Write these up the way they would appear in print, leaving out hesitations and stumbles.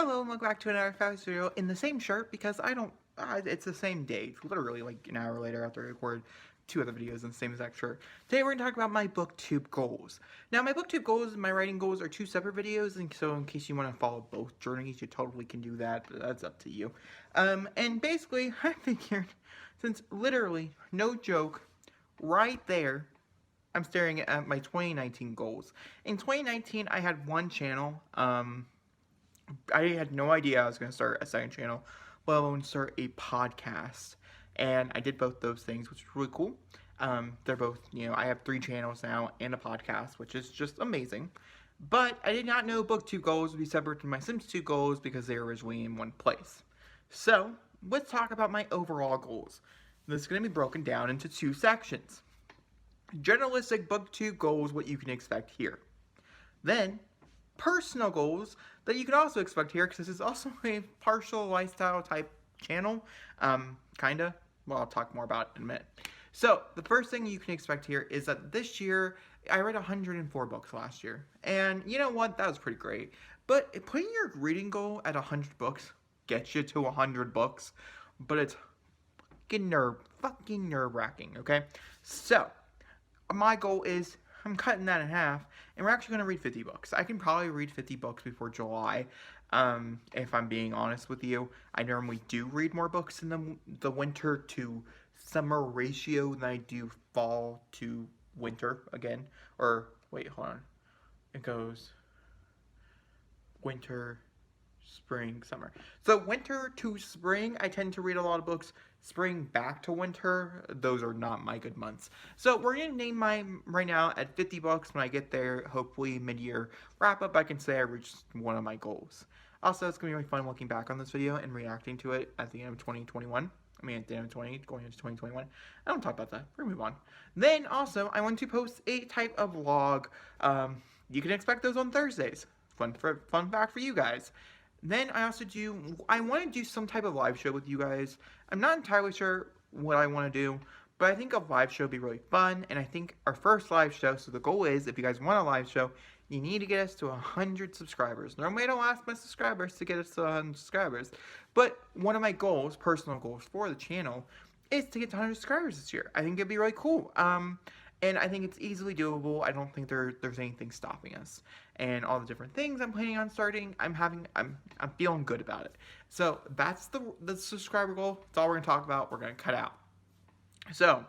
Hello and welcome back to another fast video in the same shirt because it's the same day. It's literally like an hour later after I recorded two other videos in the same exact shirt. Today we're going to talk about my Booktube goals. Now my Booktube goals and my writing goals are two separate videos, and so in case you want to follow both journeys, you totally can do that, but that's up to you. And basically, I figured, since literally, no joke, right there, I'm staring at my 2019 goals. In 2019, I had one channel, I had no idea I was going to start a second channel, let alone start a podcast. And I did both those things, which was really cool. They're both, I have 3 channels now and a podcast, which is just amazing. But I did not know Booktube goals would be separate from my Sims 2 goals because they were originally in one place. So, let's talk about my overall goals. This is going to be broken down into 2 sections. Generalistic Booktube goals, what you can expect here. Then, personal goals that you can also expect here, because this is also a partial lifestyle type channel, kinda. Well, I'll talk more about it in a minute. So, the first thing you can expect here is that this year, I read 104 books last year, and you know what, that was pretty great, but putting your reading goal at 100 books gets you to 100 books, but it's fucking nerve-wracking, okay? So, my goal is, I'm cutting that in half, and we're actually going to read 50 books. I can probably read 50 books before July, if I'm being honest with you. I normally do read more books in the winter to summer ratio than I do fall to winter again. Or, wait, hold on. It goes winter, spring, summer. So winter to spring, I tend to read a lot of books. Spring back to winter, those are not my good months. So we're going to name mine right now at 50 books. When I get there, hopefully mid-year wrap up, I can say I reached one of my goals. Also, it's going to be really fun looking back on this video and reacting to it at the end of 2021. I mean, at the end of going into 2021. I don't talk about that. We're going to move on. Then, also, I want to post a type of vlog. You can expect those on Thursdays. Fun fact for you guys. Then I want to do some type of live show with you guys. I'm not entirely sure what I want to do, but I think a live show would be really fun, and I think our first live show, so the goal is, if you guys want a live show, you need to get us to 100 subscribers. Normally I don't ask my subscribers to get us to 100 subscribers, but one of my goals, personal goals for the channel, is to get to 100 subscribers this year. I think it'd be really cool. And I think it's easily doable. I don't think there's anything stopping us. And all the different things I'm planning on starting, I'm feeling good about it. So that's the subscriber goal. That's all we're gonna talk about. We're gonna cut out. So,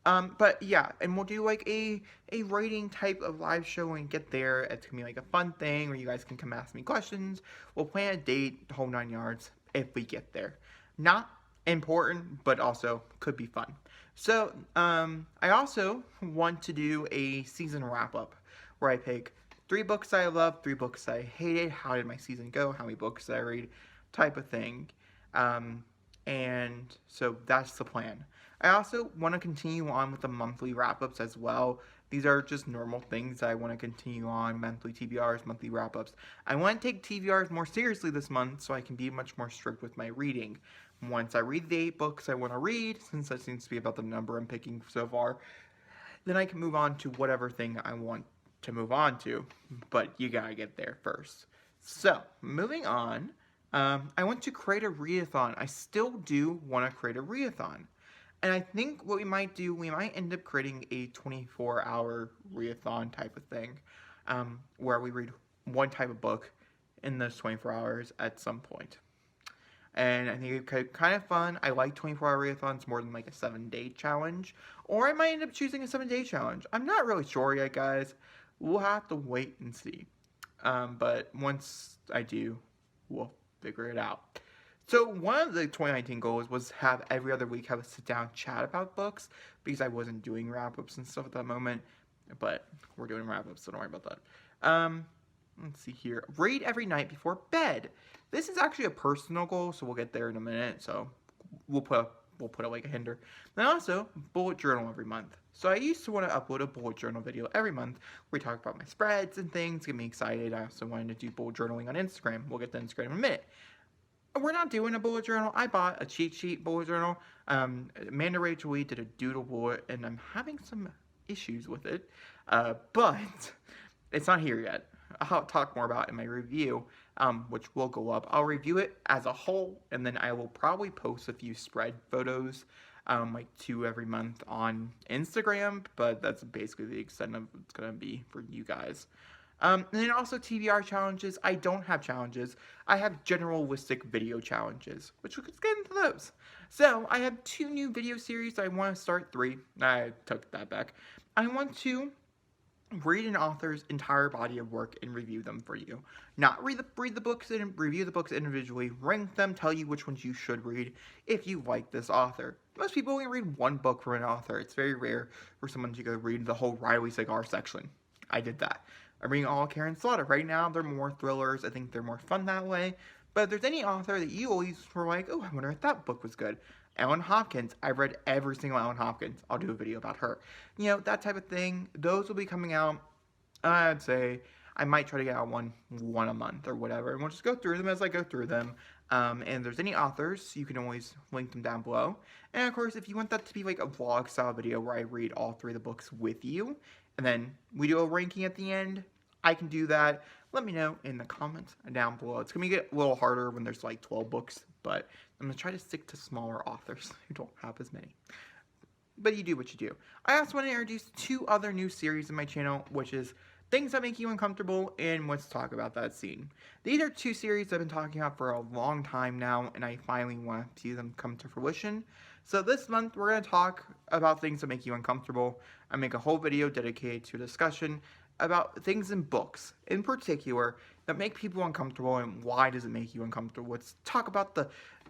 but yeah, and we'll do like a rating type of live show when we get there. It's gonna be like a fun thing where you guys can come ask me questions. We'll plan a date, the whole 9 yards, if we get there. Not important, but also could be fun. So, I also want to do a season wrap-up where I pick 3 books I love, 3 books I hated, how did my season go, how many books did I read, type of thing. And so that's the plan. I also want to continue on with the monthly wrap-ups as well. These are just normal things I want to continue on, monthly TBRs, monthly wrap-ups. I want to take TBRs more seriously this month so I can be much more strict with my reading. Once I read the 8 books I want to read, since that seems to be about the number I'm picking so far, then I can move on to whatever thing I want to move on to, but you gotta get there first. So, moving on, I want to create a readathon. I still do want to create a readathon. And I think what we might do, we might end up creating a 24-hour readathon type of thing, where we read one type of book in those 24 hours at some point. And I think it could be kind of fun. I like 24-hour readathons more than like a 7-day challenge. Or I might end up choosing a 7-day challenge. I'm not really sure yet, guys. We'll have to wait and see. But once I do, we'll figure it out. So one of the 2019 goals was have every other week have a sit-down chat about books, because I wasn't doing wrap-ups and stuff at that moment. But we're doing wrap-ups, so don't worry about that. Let's see here. Read every night before bed. This is actually a personal goal, so we'll get there in a minute. So we'll put it like a hinder. Then also, bullet journal every month. So I used to want to upload a bullet journal video every month where we talk about my spreads and things, get me excited. I also wanted to do bullet journaling on Instagram. We'll get to Instagram in a minute. We're not doing a bullet journal. I bought a cheat sheet bullet journal. Amanda Rachel Lee did a doodle bullet, and I'm having some issues with it. But it's not here yet. I'll talk more about it in my review. which will go up. I'll review it as a whole, and then I will probably post a few spread photos, like 2 every month on Instagram, but that's basically the extent of it's going to be for you guys. And then also TBR challenges. I don't have challenges. I have generalistic video challenges, which we could get into those. So I have 2 new video series. I want to start 3. I took that back. I want to read an author's entire body of work and review them for you. Not read the books and review the books individually, rank them, tell you which ones you should read if you like this author. Most people only read 1 book from an author. It's very rare for someone to go read the whole Riley Cigar section. I did that. I'm reading all Karen Slaughter. Right now, they're more thrillers. I think they're more fun that way. But if there's any author that you always were like, oh, I wonder if that book was good. Ellen Hopkins. I've read every single Ellen Hopkins. I'll do a video about her. You know, that type of thing. Those will be coming out, I'd say, I might try to get out one a month or whatever. And we'll just go through them as I go through them. And if there's any authors, you can always link them down below. And of course, if you want that to be like a vlog style video where I read all 3 of the books with you, and then we do a ranking at the end, I can do that. Let me know in the comments down below. It's going to get a little harder when there's like 12 books, but I'm going to try to stick to smaller authors who don't have as many. But you do what you do. I also want to introduce 2 other new series on my channel, which is Things That Make You Uncomfortable and Let's Talk About That Scene. These are 2 series I've been talking about for a long time now, and I finally want to see them come to fruition. So this month, we're going to talk about things that make you uncomfortable. I make a whole video dedicated to a discussion about things in books, in particular, that make people uncomfortable and why does it make you uncomfortable. Let's talk about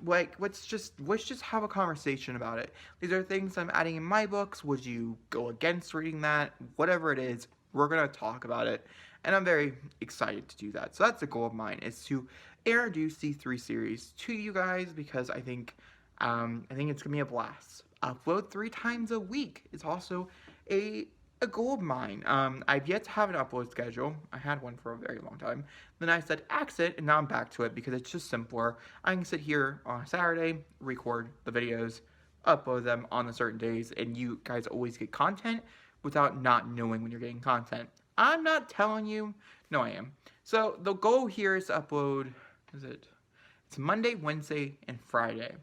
let's just have a conversation about it. These are things I'm adding in my books. Would you go against reading that? Whatever it is, we're going to talk about it, and I'm very excited to do that. So that's a goal of mine, is to introduce these 3 series to you guys, because I think it's going to be a blast. Upload 3 times a week is also a goal of mine. I've yet to have an upload schedule. I had one for a very long time. Then I said exit, and now I'm back to it because it's just simpler. I can sit here on a Saturday, record the videos, upload them on the certain days, and you guys always get content without not knowing when you're getting content. I'm not telling you. No, I am. So the goal here is to upload, it's Monday, Wednesday, and Friday.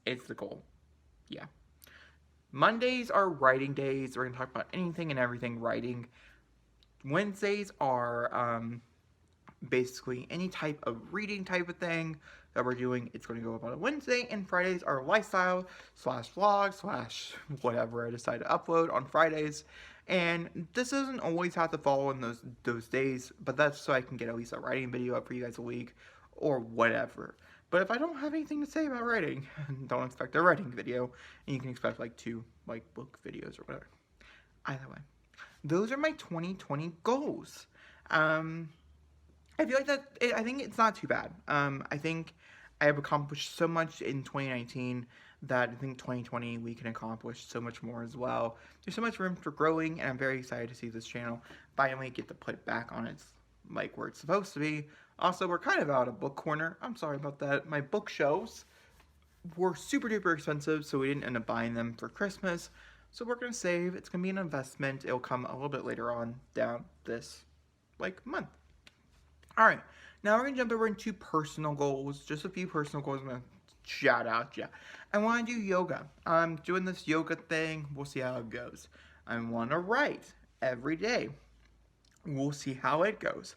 It's the goal. Yeah. Mondays are writing days. We're going to talk about anything and everything writing. Wednesdays are basically any type of reading type of thing that we're doing. It's going to go up on a Wednesday. And Fridays are lifestyle /vlog / whatever I decide to upload on Fridays. And this doesn't always have to fall in those days, but that's so I can get at least a writing video up for you guys a week or whatever. But if I don't have anything to say about writing, don't expect a writing video, and you can expect like 2 book videos or whatever. Either way, those are my 2020 goals. I feel like I think it's not too bad. I think I have accomplished so much in 2019 that I think 2020 we can accomplish so much more as well. There's so much room for growing, and I'm very excited to see this channel finally get to put it back on its where it's supposed to be. Also, we're kind of out of book corner. I'm sorry about that. My bookshelves were super duper expensive, so we didn't end up buying them for Christmas. So we're going to save. It's going to be an investment. It'll come a little bit later on down this month. Alright, now we're going to jump over into personal goals. Just a few personal goals I'm going to shout out. Yeah, I want to do yoga. I'm doing this yoga thing. We'll see how it goes. I want to write every day. We'll see how it goes.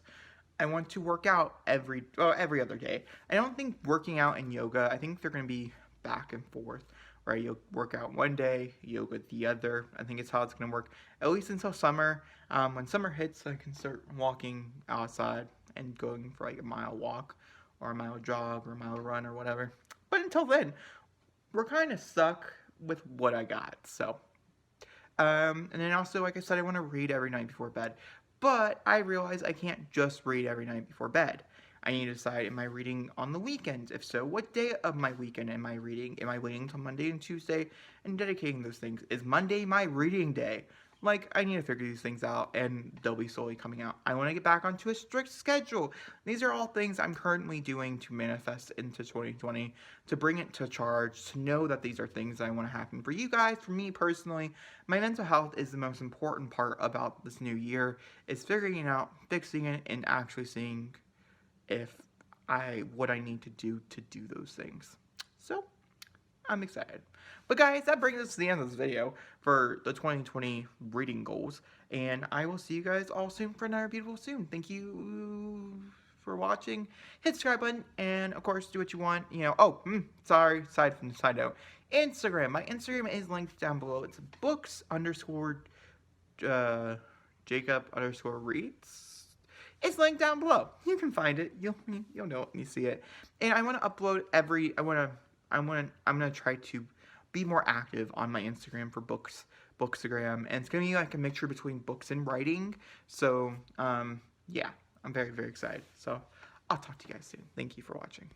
I want to work out every other day. I don't think working out and yoga, I think they're going to be back and forth, right? You'll work out one day, yoga the other. I think it's how it's going to work, at least until summer. When summer hits, I can start walking outside and going for a mile walk or a mile jog or a mile run or whatever. But until then, we're kind of stuck with what I got. So, and then also, like I said, I want to read every night before bed. But I realize I can't just read every night before bed. I need to decide, am I reading on the weekends? If so, what day of my weekend am I reading? Am I waiting until Monday and Tuesday and dedicating those things? Is Monday my reading day? I need to figure these things out, and they'll be slowly coming out. I want to get back onto a strict schedule. These are all things I'm currently doing to manifest into 2020, to bring it to charge, to know that these are things that I want to happen for you guys. For me personally, my mental health is the most important part about this new year, is figuring it out, fixing it, and actually seeing if what I need to do those things. So I'm excited. But guys, that brings us to the end of this video for the 2020 reading goals. And I will see you guys all soon for another beautiful soon. Thank you for watching. Hit the subscribe button. And of course, do what you want. You know, sorry, side note. Instagram. My Instagram is linked down below. It's books underscore Jacob underscore reads. It's linked down below. You can find it. You'll know it when you see it. And I want to upload I'm gonna try to be more active on my Instagram for Bookstagram, and it's gonna be like a mixture between books and writing. So yeah, I'm very, very excited. So I'll talk to you guys soon. Thank you for watching.